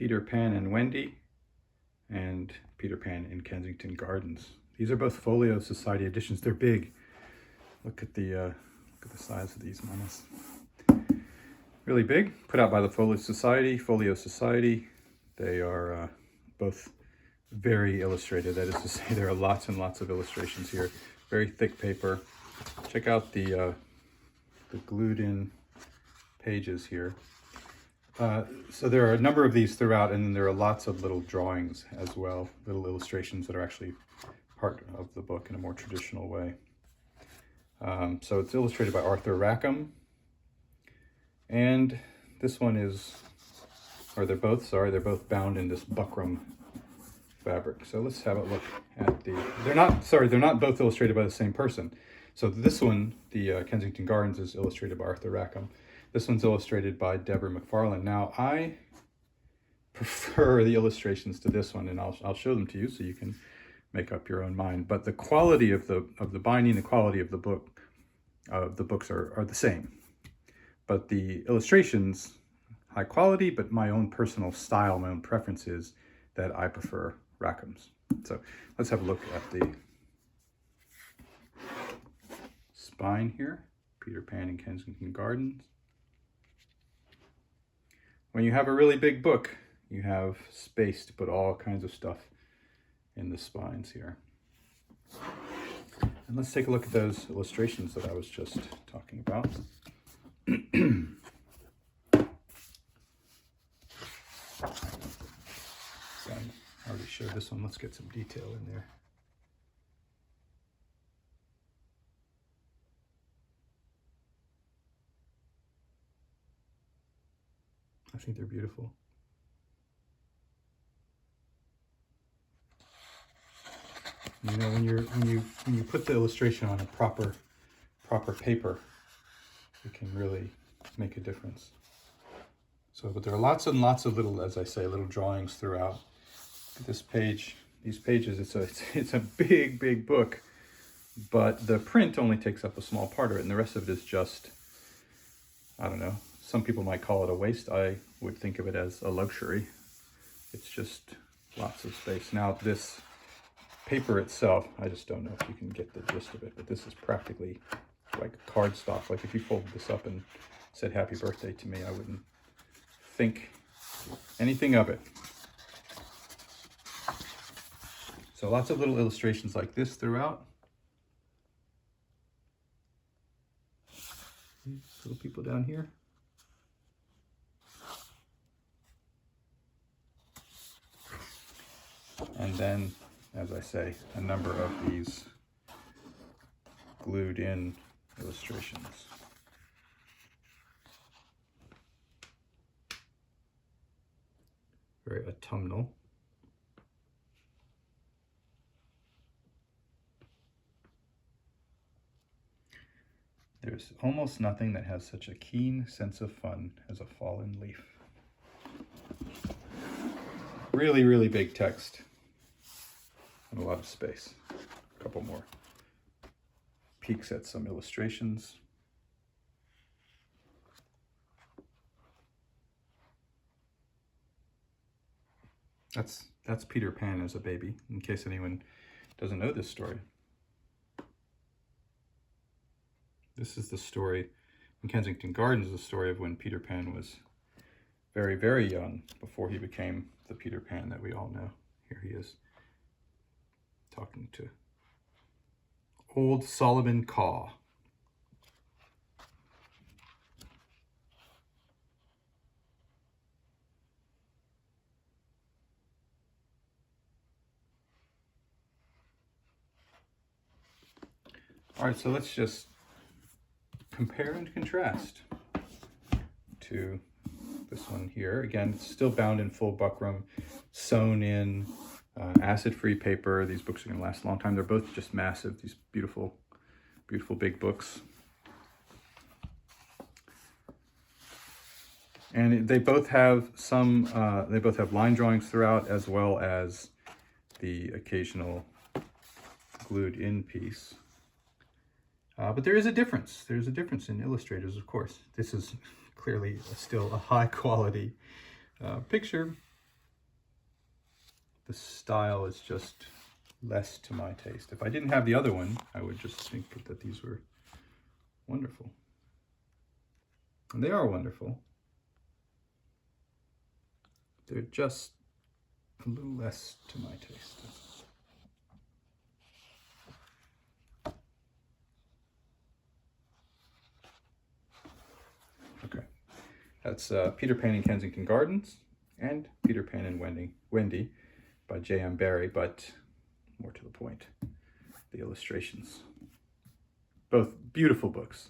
Peter Pan and Wendy and Peter Pan in Kensington Gardens. These are both Folio Society editions. They're big. Look at the size of these mamas. Really big. Put out by the Folio Society. They are both very illustrated. That is to say, there are lots and lots of illustrations here. Very thick paper. Check out the glued-in pages here. So there are a number of these throughout, and then there are lots of little drawings as well, little illustrations that are actually part of the book in a more traditional way. So it's illustrated by Arthur Rackham, and this one is, or they're both bound in this buckram fabric. So let's have a look at they're not both illustrated by the same person. So this one, the Kensington Gardens, is illustrated by Arthur Rackham. This one's illustrated by Deborah McFarlane. Now, I prefer the illustrations to this one, and I'll show them to you so you can make up your own mind. But the quality of the binding, the quality of the books are the same. But the illustrations, high quality, but my own personal style, my own preferences, that I prefer Rackham's. So let's have a look at the spine here. Peter Pan in Kensington Gardens. When you have a really big book, you have space to put all kinds of stuff in the spines here. And let's take a look at those illustrations that I was just talking about. So I already showed this one. Let's get some detail in there. I think they're beautiful. You know, when you put the illustration on a proper paper, it can really make a difference. So, but there are lots and lots of little, as I say, little drawings throughout. Look at this page, these pages. It's a big book, but the print only takes up a small part of it, and the rest of it is just, I don't know. Some people might call it a waste. I would think of it as a luxury. It's just lots of space. Now this paper itself, I just don't know if you can get the gist of it, but this is practically like cardstock. Like if you folded this up and said happy birthday to me, I wouldn't think anything of it. So lots of little illustrations like this throughout. These little people down here. And then, as I say, a number of these glued in illustrations. Very autumnal. There's almost nothing that has such a keen sense of fun as a fallen leaf. Really big text. And a lot of space. A couple more peeks at some illustrations. That's Peter Pan as a baby, in case anyone doesn't know this story. This is the story in Kensington Gardens, the story of when Peter Pan was very young, before he became the Peter Pan that we all know. Here he is, talking to old Solomon Caw. All right, so let's just compare and contrast to this one here. Again, it's still bound in full buckram, sewn in, acid-free paper. These books are going to last a long time. They're both just massive, these beautiful big books. And they both have line drawings throughout, as well as the occasional glued-in piece. But there is a difference. There's a difference in illustrators, of course. This is clearly still a high-quality picture, the style is just less to my taste. If I didn't have the other one, I would just think that these were wonderful. And they are wonderful. They're just a little less to my taste. Okay, that's Peter Pan in Kensington Gardens and Peter Pan and Wendy by J.M. Barrie, but more to the point, the illustrations. Both beautiful books.